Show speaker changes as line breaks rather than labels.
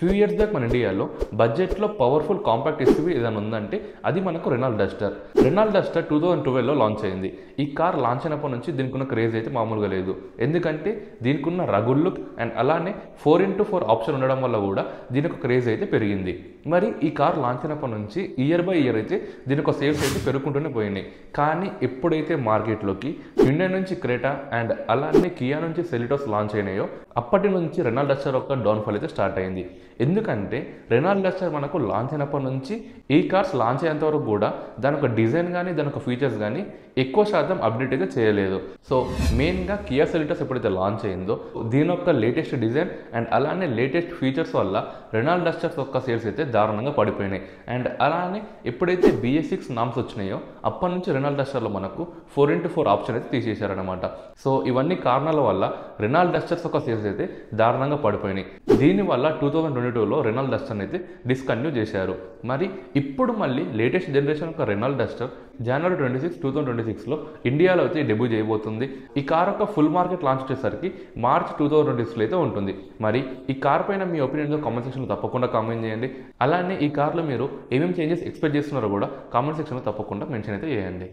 Few years back మన ఇండియాలో బడ్జెట్లో పవర్ఫుల్ కాంపాక్ట్ ఎస్యూవీ ఏదైనా ఉందంటే అది మనకు రెనాల్ట్ డస్టర్. రెనాల్ట్ డస్టర్ 2012లో లాంచ్ అయింది. ఈ కార్ లాంచ్ అయినప్పటి నుంచి దీనికి ఉన్న క్రేజ్ అయితే మామూలుగా లేదు. ఎందుకంటే దీనికి ఉన్న రగుల్ లుక్ అండ్ అలానే 4x4 ఆప్షన్ ఉండడం వల్ల కూడా దీనికి క్రేజ్ అయితే పెరిగింది. మరి ఈ కార్ లాంచ్ అయినప్పటి నుంచి ఇయర్ బై ఇయర్ అయితే దీనికి సేల్స్ అయితే పెరుగుకుంటూనే పోయినాయి. కానీ ఎప్పుడైతే మార్కెట్లోకి హ్యుండై నుంచి క్రెటా అండ్ అలానే కియా నుంచి సెలిటోస్ లాంచ్ అయినాయో అప్పటి నుంచి రెనాల్ట్ డస్టర్ యొక్క డౌన్ఫాల్ అయితే స్టార్ట్ అయింది. ఎందుకంటే రెనాల్ట్ డస్టర్ మనకు లాంచ్ అయినప్పటి నుంచి ఈ కార్స్ లాంచ్ అయ్యేంత వరకు కూడా దాని ఒక డిజైన్ కానీ దాని ఒక ఫీచర్స్ కానీ ఎక్కువ శాతం అప్డేట్ అయితే చేయలేదు. సో మెయిన్గా కియా సెలిటోస్ ఎప్పుడైతే లాంచ్ అయిందో దీని యొక్క లేటెస్ట్ డిజైన్ అండ్ అలానే లేటెస్ట్ ఫీచర్స్ వల్ల రెనాల్ట్ డస్టర్స్ యొక్క సేల్స్ అయితే దారుణంగా పడిపోయినాయి. అండ్ అలానే ఎప్పుడైతే BS6 నామ్స్ వచ్చినాయో అప్పటి నుంచి రెనాల్ట్ డస్టర్లో మనకు 4x4 ఆప్షన్ అయితే తీసేశారనమాట. సో ఇవన్నీ కారణాల వల్ల రెనాల్ట్ డస్టర్స్ యొక్క సేల్స్ అయితే దారుణంగా పడిపోయినాయి. దీనివల్ల 2022లో రెనాల్ట్ డస్టర్ అయితే డిస్కంటిన్యూ చేశారు. మరి ఇప్పుడు మళ్ళీ లేటెస్ట్ జనరేషన్ యొక్క రెనాల్ట్ డస్టర్ జనవరి 26, 2026లో ఇండియాలో అయితే డెబ్యూ చేయబోతుంది. ఈ కార్ యొక్క ఫుల్ మార్కెట్ లాంచ్ వచ్చేసరికి మార్చ్ 2026లో అయితే ఉంటుంది. మరి ఈ కార్ పైన మీ ఒపీనియన్లో కామెంట్ సెక్షన్లో తప్పకుండా కామెంట్ చేయండి. అలానే ఈ కార్లో మీరు ఏమేమి చేంజెస్ ఎక్స్పెక్ట్ చేస్తున్నారో కూడా కామెంట్ సెక్షన్లో తప్పకుండా మెన్షన్ అయితే చేయండి.